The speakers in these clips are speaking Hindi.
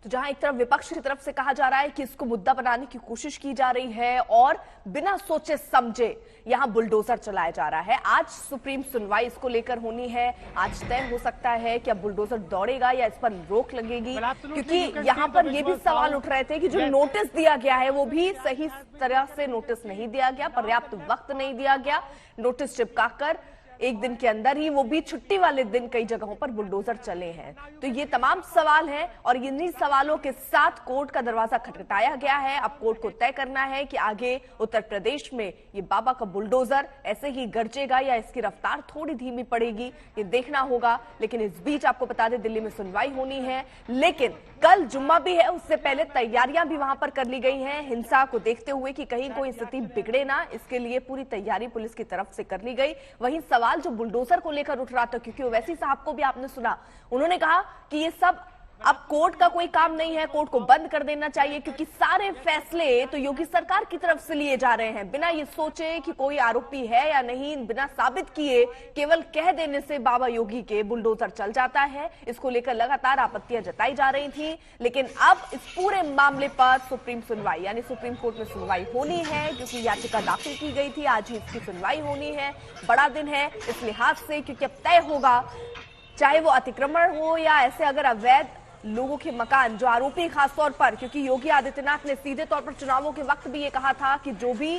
तो जहां एक तरफ विपक्ष की तरफ से कहा जा रहा है कि इसको मुद्दा बनाने की कोशिश की जा रही है और बिना सोचे समझे यहां बुलडोजर चलाया जा रहा है। आज सुप्रीम सुनवाई इसको लेकर होनी है। आज तय हो सकता है कि अब बुलडोजर दौड़ेगा या इस पर रोक लगेगी, क्योंकि यहां पर यह भी सवाल उठ रहे थे कि जो नोटिस दिया गया है वो भी सही तरह से नोटिस नहीं दिया गया, पर्याप्त वक्त नहीं दिया गया। नोटिस चिपकाकर एक दिन के अंदर ही, वो भी छुट्टी वाले दिन, कई जगहों पर बुलडोजर चले हैं। तो ये तमाम सवाल हैं और इन्हीं सवालों के साथ कोर्ट का दरवाजा खटखटाया गया है। अब कोर्ट को तय करना है कि आगे उत्तर प्रदेश में ये बाबा का बुलडोजर ऐसे ही गरजेगा या इसकी रफ्तार थोड़ी धीमी पड़ेगी, ये देखना होगा। लेकिन इस बीच आपको बता दें, दिल्ली में सुनवाई होनी है, लेकिन कल जुम्मा भी है, उससे पहले तैयारियां भी वहां पर कर ली गई हैं। हिंसा को देखते हुए कि कहीं कोई स्थिति बिगड़े ना, इसके लिए पूरी तैयारी पुलिस की तरफ से कर ली गई। वहीं सवाल जो बुलडोजर को लेकर उठ रहा था, क्योंकि ओवैसी साहब को भी आपने सुना, उन्होंने कहा कि ये सब अब कोर्ट का कोई काम नहीं है, कोर्ट को बंद कर देना चाहिए, क्योंकि सारे फैसले तो योगी सरकार की तरफ से लिए जा रहे हैं, बिना ये सोचे कि कोई आरोपी है या नहीं, बिना साबित किए केवल कह देने से बाबा योगी के बुलडोजर चल जाता है। इसको लेकर लगातार आपत्तियां जताई जा रही थी, लेकिन अब इस पूरे मामले पर सुप्रीम सुनवाई यानी सुप्रीम कोर्ट में सुनवाई होनी है, क्योंकि याचिका दाखिल की गई थी। आज ही इसकी सुनवाई होनी है। बड़ा दिन है इस लिहाज से, क्योंकि अब तय होगा, चाहे वो अतिक्रमण हो या ऐसे अगर अवैध लोगों के मकान, जो आरोपी खासतौर पर, क्योंकि योगी आदित्यनाथ ने सीधे तौर पर चुनावों के वक्त भी ये कहा था कि जो भी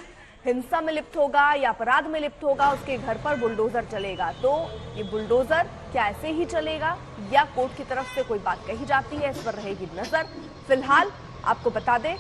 हिंसा में लिप्त होगा या अपराध में लिप्त होगा उसके घर पर बुलडोजर चलेगा। तो ये बुलडोजर क्या ऐसे ही चलेगा या कोर्ट की तरफ से कोई बात कही जाती है, इस पर रहेगी नजर। फिलहाल आपको बता दें,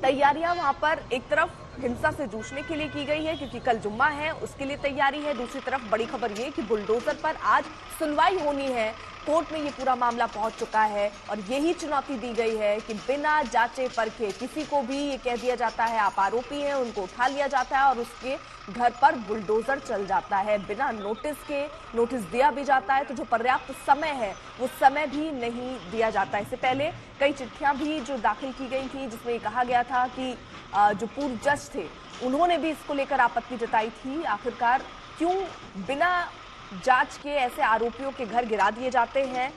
तैयारियां वहां पर एक तरफ हिंसा से जूझने के लिए की गई है, क्योंकि कल जुम्मा है, उसके लिए तैयारी है। दूसरी तरफ बड़ी खबर ये कि बुलडोजर पर आज सुनवाई होनी है। कोर्ट में ये पूरा मामला पहुंच चुका है और यही चुनौती दी गई है कि बिना जांचे परखे किसी को भी ये कह दिया जाता है आप आरोपी हैं, उनको उठा लिया जाता है और उसके घर पर बुलडोजर चल जाता है बिना नोटिस के। नोटिस दिया भी जाता है तो जो पर्याप्त समय है वो समय भी नहीं दिया जाता। इससे पहले कई चिट्ठियां भी जो दाखिल की गई थी, जिसमें कहा गया था कि जो पूर्व जज थे उन्होंने भी इसको लेकर आपत्ति जताई थी। आखिरकार क्यों बिना जांच के ऐसे आरोपियों के घर गिरा दिए जाते हैं,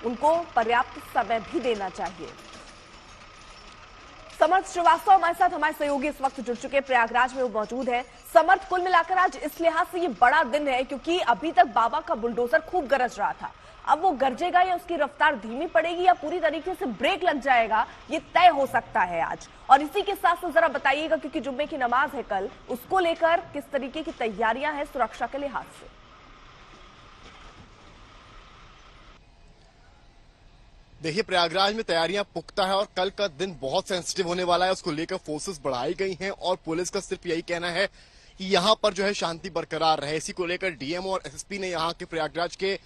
उनको पर्याप्त समय भी देना चाहिए। समर्थ श्रीवास्तव हमारे साथ, हमारे सहयोगी इस वक्त जुड़ चुके, प्रयागराज में वो मौजूद है। समर्थ, कुल मिलाकर आज इस लिहाज से ये बड़ा दिन है क्योंकि अभी तक बाबा का बुलडोजर खूब गरज रहा था, अब वो गरजेगा या उसकी रफ्तार धीमी पड़ेगी या पूरी तरीके से ब्रेक लग जाएगा, ये तय हो सकता है आज। और इसी के साथ साथ जरा बताइएगा, क्योंकि जुम्मे की नमाज है कल, उसको लेकर किस तरीके की तैयारियां हैं सुरक्षा के लिहाज से? देखिए, प्रयागराज में तैयारियां पुख्ता है और कल का दिन बहुत सेंसिटिव होने वाला है। उसको लेकर फोर्सेस बढ़ाई गई हैं और पुलिस का सिर्फ यही कहना है कि यहां पर जो है शांति बरकरार रहे। इसी को लेकर डीएम और एसएसपी ने यहां के प्रयागराज के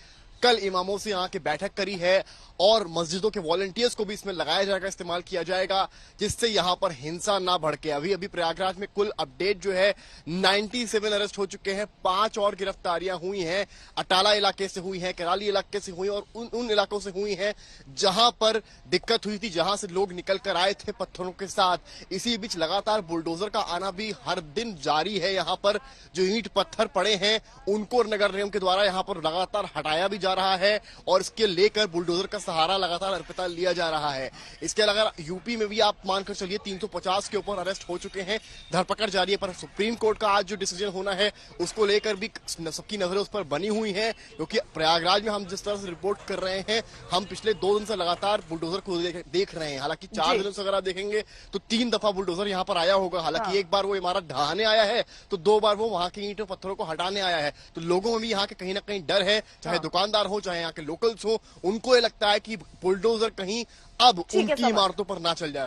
कल इमामों से यहाँ की बैठक करी है और मस्जिदों के वॉलंटियर्स को भी इसमें लगाया जाएगा, इस्तेमाल किया जाएगा, जिससे यहाँ पर हिंसा ना भड़के। अभी अभी प्रयागराज में कुल अपडेट जो है 97 अरेस्ट हो चुके हैं, 5 और गिरफ्तारियां हुई हैं। अटाला इलाके से हुई हैं, कराली इलाके से हुई और उन इलाकों से हुई हैं जहां पर दिक्कत हुई थी, जहां से लोग निकल कर आए थे पत्थरों के साथ। इसी बीच लगातार बुलडोजर का आना भी हर दिन जारी है। यहाँ पर जो ईंट पत्थर पड़े हैं उनको नगर निगम के द्वारा यहाँ पर लगातार हटाया भी जा रहा है और इसके लेकर बुलडोजर का सहारा लगातार अर्पिता लिया जा रहा है। इसके अलावा यूपी में भी आप मानकर चलिए 350 के ऊपर अरेस्ट हो चुके हैं, धरपकड़ जारी है। पर सुप्रीम कोर्ट का आज जो डिसीजन होना है उसको लेकर भी सबकी नजरें उस पर बनी हुई हैं, क्योंकि प्रयागराज में हम जिस तरह से रिपोर्ट कर रहे हैं, हम पिछले 2 दिन से लगातार बुलडोजर को देख रहे हैं। हालांकि 4 दिनों से अगर आप देखेंगे तो 3 दफा बुलडोजर यहाँ पर आया होगा। हालांकि एक बार वो इमारत ढहाने आया है तो 2 बार वो वहां की ईंटों पत्थरों को हटाने आया है। तो लोगों में भी यहाँ के कहीं ना कहीं डर है, चाहे दुकानदार हो चाहे यहाँ के लोकल्स हो, उनको ये लगता है कि बुलडोजर कहीं अब उनकी इमारतों पर ना चल जाए।